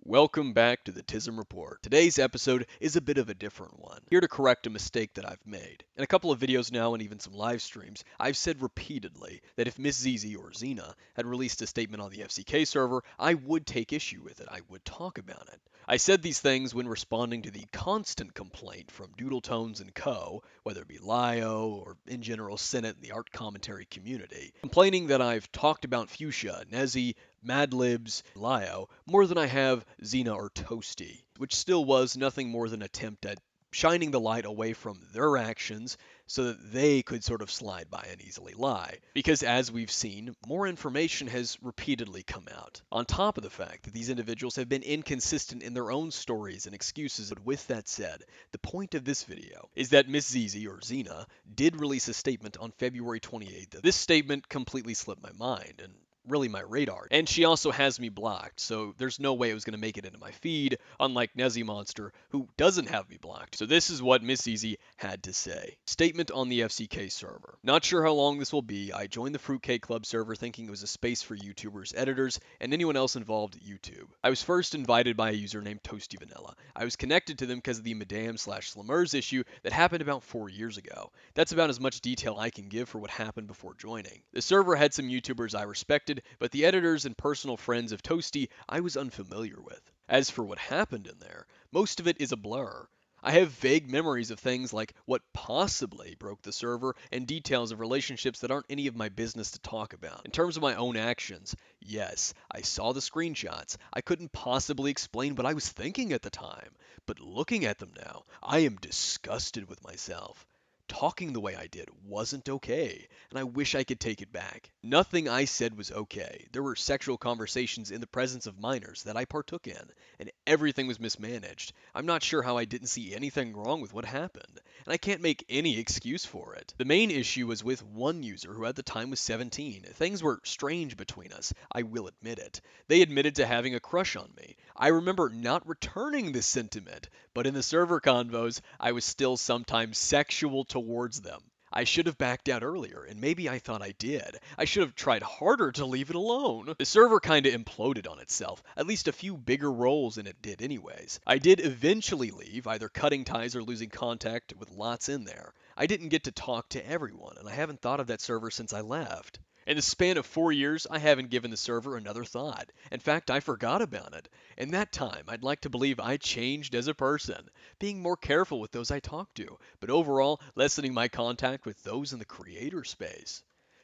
Welcome back to the Tism Report. Today's episode is a bit of a different one. Here to correct a mistake that I've made. In a couple of videos now and even some live streams, I've said repeatedly that if Miss ZZ or Xena had released a statement on the FCK server, I would take issue with it. I would talk about it. I said these things when responding to the constant complaint from Doodletones and co., whether it be Lio or in general Senate and the art commentary community, complaining that I've talked about Fuchsia, Nezzy, Madlibs, Lio, more than I have Xena or Toasty, which still was nothing more than an attempt at shining the light away from their actions so that they could sort of slide by and easily lie. Because as we've seen, more information has repeatedly come out. On top of the fact that these individuals have been inconsistent in their own stories and excuses. But with that said, the point of this video is that Miss ZZ or Xena did release a statement on February 28th. This statement completely slipped my mind and really my radar. And she also has me blocked, so there's no way it was going to make it into my feed, unlike Nezzy Monster, who doesn't have me blocked. So this is what Miss ZZ had to say. Statement on the FCK server. Not sure how long this will be. I joined the Fruitcake Club server thinking it was a space for YouTubers, editors, and anyone else involved at YouTube. I was first invited by a user named Toasty Vanilla. I was connected to them because of the Madame/Slamers issue that happened about 4 years ago. That's about as much detail I can give for what happened before joining. The server had some YouTubers I respected, but the editors and personal friends of Toasty I was unfamiliar with. As for what happened in there, most of it is a blur. I have vague memories of things like what possibly broke the server and details of relationships that aren't any of my business to talk about. In terms of my own actions, yes, I saw the screenshots. I couldn't possibly explain what I was thinking at the time, but looking at them now, I am disgusted with myself. Talking the way I did wasn't okay, and I wish I could take it back. Nothing I said was okay. There were sexual conversations in the presence of minors that I partook in, and everything was mismanaged. I'm not sure how I didn't see anything wrong with what happened, and I can't make any excuse for it. The main issue was with one user who at the time was 17. Things were strange between us, I will admit it. They admitted to having a crush on me. I remember not returning this sentiment, but in the server convos, I was still sometimes sexual towards them. I should have backed out earlier, and maybe I thought I did. I should have tried harder to leave it alone. The server kinda imploded on itself, at least a few bigger roles than it did anyways. I did eventually leave, either cutting ties or losing contact with lots in there. I didn't get to talk to everyone, and I haven't thought of that server since I left. In the span of 4 years, I haven't given the server another thought. In fact, I forgot about it. In that time, I'd like to believe I changed as a person, being more careful with those I talk to, but overall, lessening my contact with those in the creator space.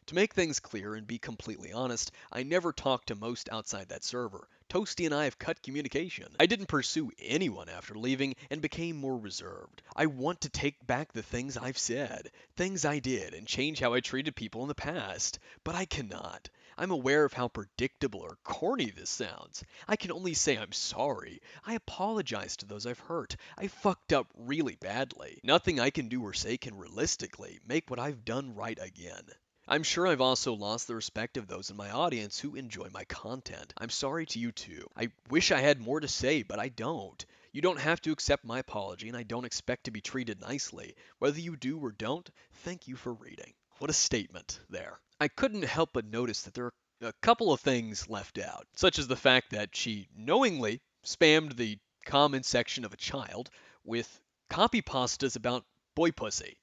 To make things clear and be completely honest, I never talked to most outside that server. Toasty and I have cut communication. I didn't pursue anyone after leaving and became more reserved. I want to take back the things I've said, things I did, and change how I treated people in the past, but I cannot. I'm aware of how predictable or corny this sounds. I can only say I'm sorry. I apologize to those I've hurt. I fucked up really badly. Nothing I can do or say can realistically make what I've done right again. I'm sure I've also lost the respect of those in my audience who enjoy my content. I'm sorry to you too. I wish I had more to say, but I don't. You don't have to accept my apology, and I don't expect to be treated nicely. Whether you do or don't, thank you for reading. What a statement there. I couldn't help but notice that there are a couple of things left out, such as the fact that she knowingly spammed the comment section of a child with copy pastas about boy pussy.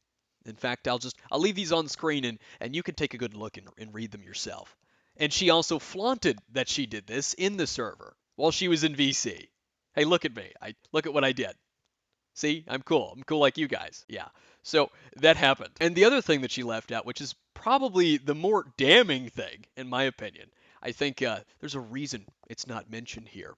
In fact, I'll leave these on screen and you can take a good look and read them yourself. And she also flaunted that she did this in the server while she was in VC. Hey, look at me. Look at what I did. See, I'm cool. I'm cool like you guys. Yeah. So that happened. And the other thing that she left out, which is probably the more damning thing, in my opinion, I think there's a reason it's not mentioned here.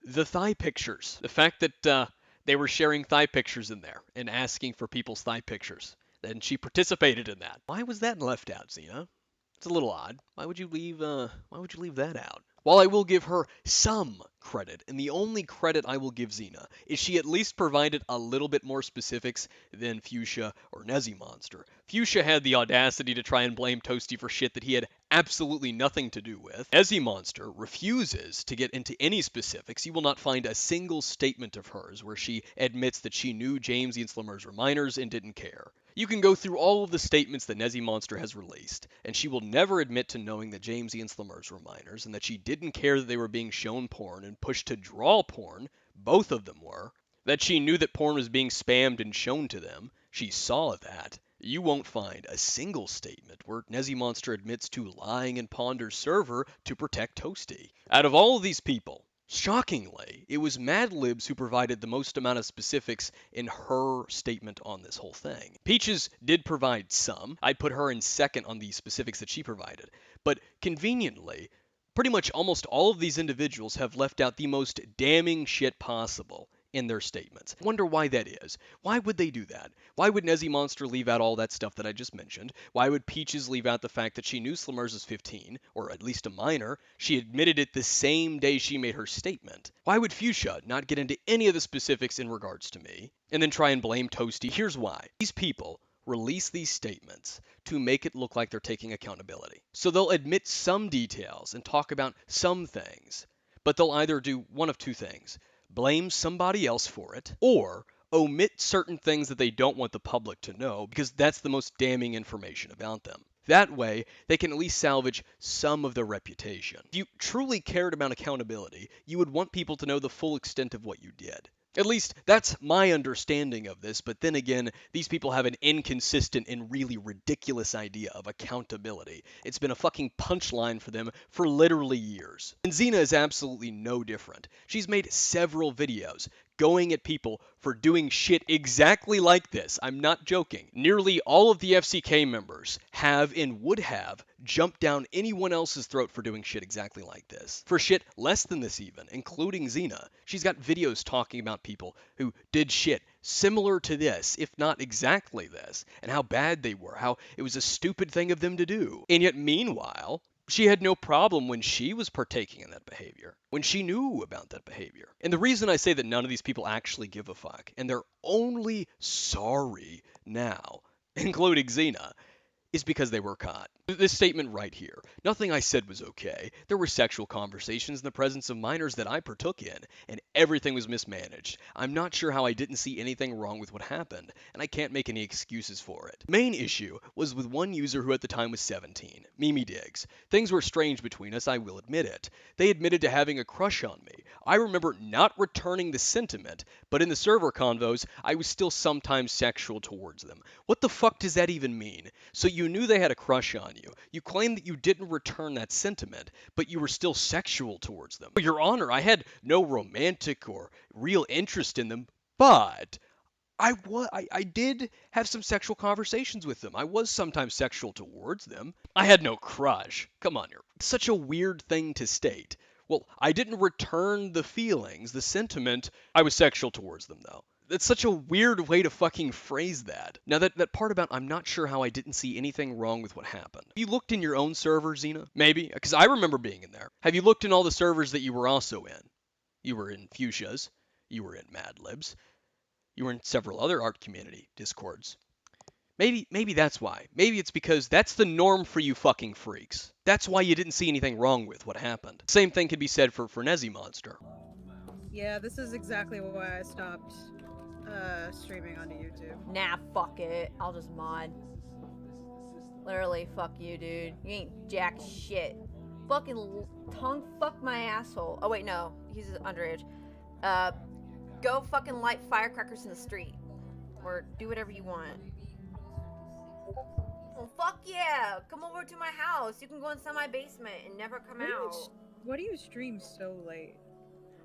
The thigh pictures. The fact that they were sharing thigh pictures in there and asking for people's thigh pictures. And she participated in that. Why was that left out, Xena? It's a little odd. Why would you leave that out? While I will give her some credit, and the only credit I will give Xena, is she at least provided a little bit more specifics than Fuchsia or Nezzy Monster. Fuchsia had the audacity to try and blame Toasty for shit that he had absolutely nothing to do with. Nezzy Monster refuses to get into any specifics. You will not find a single statement of hers where she admits that she knew Jamesy and Slimmers were minors and didn't care. You can go through all of the statements that Nezzy Monster has released, and she will never admit to knowing that Jamesy and Slimmers were minors, and that she didn't care that they were being shown porn and pushed to draw porn. Both of them were. That she knew that porn was being spammed and shown to them. She saw that. You won't find a single statement where Nezzy Monster admits to lying in Ponder's server to protect Toasty. Out of all of these people, shockingly, it was Madlibs who provided the most amount of specifics in her statement on this whole thing. Peaches did provide some. I'd put her in second on the specifics that she provided. But conveniently, pretty much almost all of these individuals have left out the most damning shit possible in their statements. I wonder why that is. Why would they do that? Why would Nezzy Monster leave out all that stuff that I just mentioned? Why would Peaches leave out the fact that she knew Slimmers was 15, or at least a minor? She admitted it the same day she made her statement. Why would Fuchsia not get into any of the specifics in regards to me, and then try and blame Toasty? Here's why. These people release these statements to make it look like they're taking accountability. So they'll admit some details and talk about some things, but they'll either do one of two things: blame somebody else for it, or omit certain things that they don't want the public to know because that's the most damning information about them. That way, they can at least salvage some of their reputation. If you truly cared about accountability, you would want people to know the full extent of what you did. At least, that's my understanding of this, but then again, these people have an inconsistent and really ridiculous idea of accountability. It's been a fucking punchline for them for literally years. And Xena is absolutely no different. She's made several videos going at people for doing shit exactly like this. I'm not joking. Nearly all of the FCK members have and would have jumped down anyone else's throat for doing shit exactly like this. For shit less than this even, including Xena. She's got videos talking about people who did shit similar to this, if not exactly this, and how bad they were, how it was a stupid thing of them to do. And yet meanwhile, she had no problem when she was partaking in that behavior, when she knew about that behavior. And the reason I say that none of these people actually give a fuck, and they're only sorry now, including Xena, is because they were caught. This statement right here. Nothing I said was okay. There were sexual conversations in the presence of minors that I partook in, and everything was mismanaged. I'm not sure how I didn't see anything wrong with what happened, and I can't make any excuses for it. Main issue was with one user who at the time was 17, Mimi Diggs. Things were strange between us, I will admit it. They admitted to having a crush on me. I remember not returning the sentiment, but in the server convos, I was still sometimes sexual towards them. What the fuck does that even mean? So you knew they had a crush on you. You claimed that you didn't return that sentiment, but you were still sexual towards them. Your Honor, I had no romantic or real interest in them, but I did have some sexual conversations with them. I was sometimes sexual towards them. I had no crush. Come on, you're such a weird thing to state. Well, I didn't return the feelings, the sentiment. I was sexual towards them, though. That's such a weird way to fucking phrase that. Now, that part about I'm not sure how I didn't see anything wrong with what happened. Have you looked in your own server, Xena? Maybe? Because I remember being in there. Have you looked in all the servers that you were also in? You were in Fuchsia's. You were in Madlibs. You were in several other art community Discords. Maybe that's why. Maybe it's because that's the norm for you fucking freaks. That's why you didn't see anything wrong with what happened. Same thing could be said for Nezzy Monster. Yeah, this is exactly why I stopped streaming onto YouTube. Nah, fuck it. I'll just mod. Literally, fuck you, dude. You ain't jack shit. Fucking tongue fuck my asshole. Oh, wait, no. He's underage. Go fucking light firecrackers in the street. Or do whatever you want. Oh, fuck yeah. Come over to my house. You can go inside my basement and never come out. Why do you stream so late?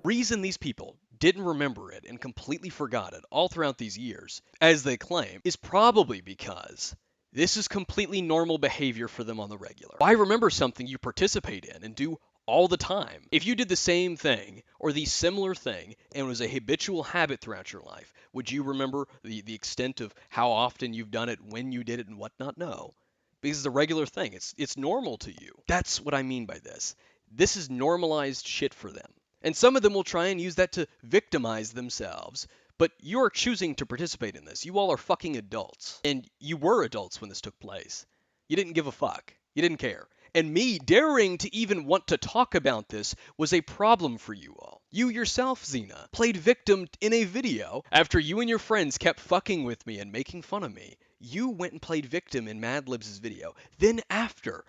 Reason these people didn't remember it and completely forgot it all throughout these years, as they claim, is probably because this is completely normal behavior for them on the regular. Why remember something you participate in and do all the time? If you did the same thing or the similar thing and it was a habitual habit throughout your life, would you remember the extent of how often you've done it, when you did it, and whatnot? No. Because it's a regular thing. It's normal to you. That's what I mean by this. This is normalized shit for them. And some of them will try and use that to victimize themselves. But you're choosing to participate in this. You all are fucking adults. And you were adults when this took place. You didn't give a fuck. You didn't care. And me daring to even want to talk about this was a problem for you all. You yourself, Xena, played victim in a video after you and your friends kept fucking with me and making fun of me. You went and played victim in Madlib's video. Then after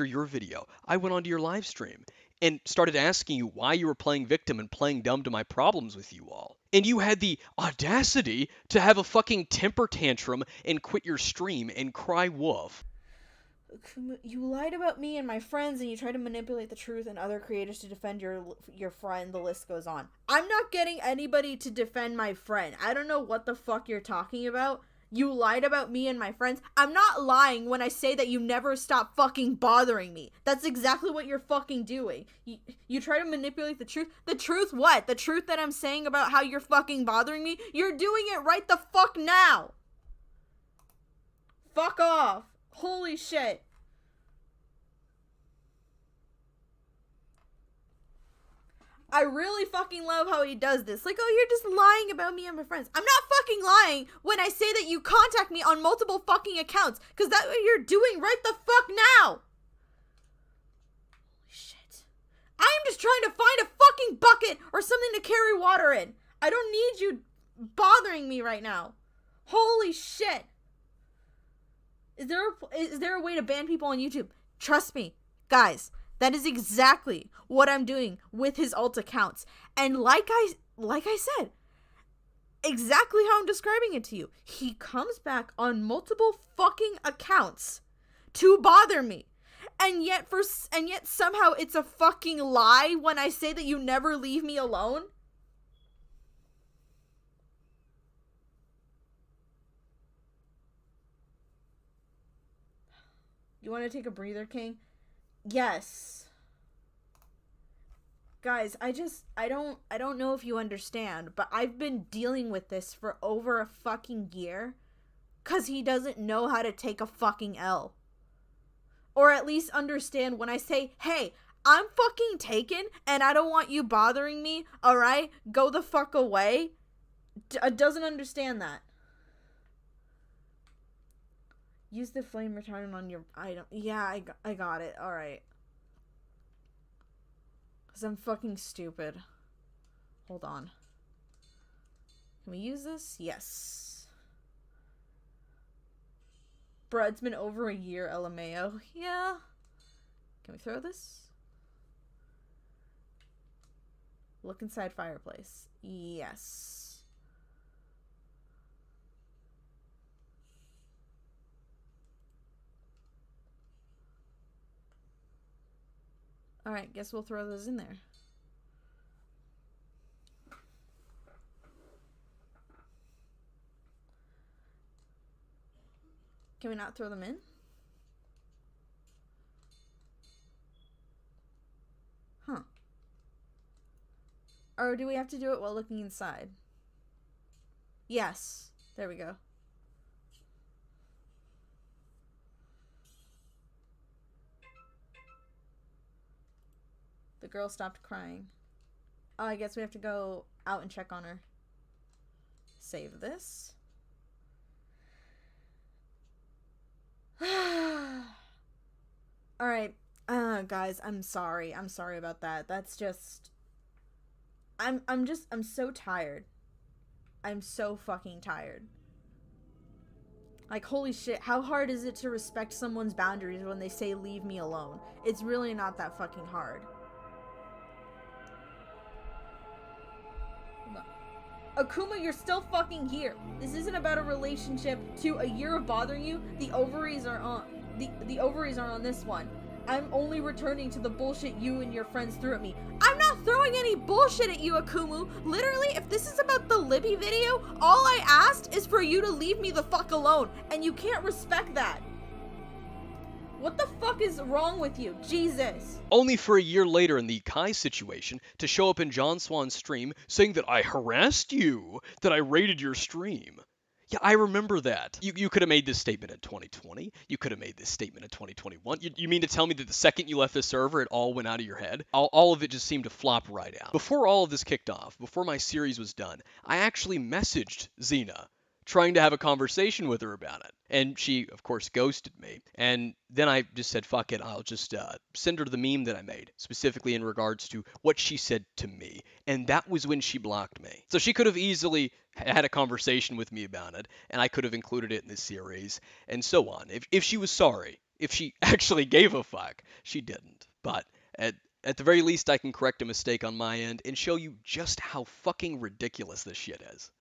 your video, I went onto your live stream and started asking you why you were playing victim and playing dumb to my problems with you all. And you had the audacity to have a fucking temper tantrum and quit your stream and cry wolf. You lied about me and my friends, and you tried to manipulate the truth and other creators to defend your friend. The list goes on. I'm not getting anybody to defend my friend. I don't know what the fuck you're talking about. You lied about me and my friends. I'm not lying when I say that you never stop fucking bothering me. That's exactly what you're fucking doing. You try to manipulate the truth. The truth what? The truth that I'm saying about how you're fucking bothering me? You're doing it right the fuck now. Fuck off. Holy shit. I really fucking love how he does this. Like, oh, you're just lying about me and my friends. I'm not fucking lying when I say that you contact me on multiple fucking accounts. Because that's what you're doing right the fuck now. Holy shit. I am just trying to find a fucking bucket or something to carry water in. I don't need you bothering me right now. Holy shit. Is there a way to ban people on YouTube? Trust me, guys. That is exactly what I'm doing with his alt accounts. And like I said, exactly how I'm describing it to you. He comes back on multiple fucking accounts to bother me. And yet somehow it's a fucking lie when I say that you never leave me alone. You want to take a breather, King? Yes. Guys, I don't know if you understand, but I've been dealing with this for over a fucking year 'cause he doesn't know how to take a fucking L. Or at least understand when I say, "Hey, I'm fucking taken and I don't want you bothering me, all right? Go the fuck away." Doesn't understand that. Use the flame retardant on your item. Yeah, I got it. Alright. Because I'm fucking stupid. Hold on. Can we use this? Yes. Bruh, it's been over a year, LMAO. Yeah. Can we throw this? Look inside fireplace. Yes. Alright, guess we'll throw those in there. Can we not throw them in? Huh. Or do we have to do it while looking inside? Yes. There we go. The girl stopped crying. Oh, I guess we have to go out and check on her. Save this. Alright. Guys, I'm sorry. I'm sorry about that. That's just... I'm so tired. I'm so fucking tired. Like, holy shit, how hard is it to respect someone's boundaries when they say leave me alone? It's really not that fucking hard. Akumu, you're still fucking here. This isn't about a relationship to a year of bothering you. The ovaries are on the ovaries are on this one. I'm only returning to the bullshit you and your friends threw at me. I'm not throwing any bullshit at you, Akumu. Literally, if this is about the Libby video, all I asked is for you to leave me the fuck alone, and you can't respect that. What the fuck is wrong with you? Jesus. Only for a year later in the Kai situation to show up in John Swan's stream saying that I harassed you, that I raided your stream. Yeah, I remember that. You could have made this statement in 2020. You could have made this statement in 2021. You mean to tell me that the second you left the server, it all went out of your head? All of it just seemed to flop right out. Before all of this kicked off, before my series was done, I actually messaged Xena trying to have a conversation with her about it. And she, of course, ghosted me. And then I just said, fuck it, I'll just send her the meme that I made, specifically in regards to what she said to me. And that was when she blocked me. So she could have easily had a conversation with me about it, and I could have included it in this series, and so on. If she was sorry, if she actually gave a fuck, she didn't. But at the very least, I can correct a mistake on my end and show you just how fucking ridiculous this shit is.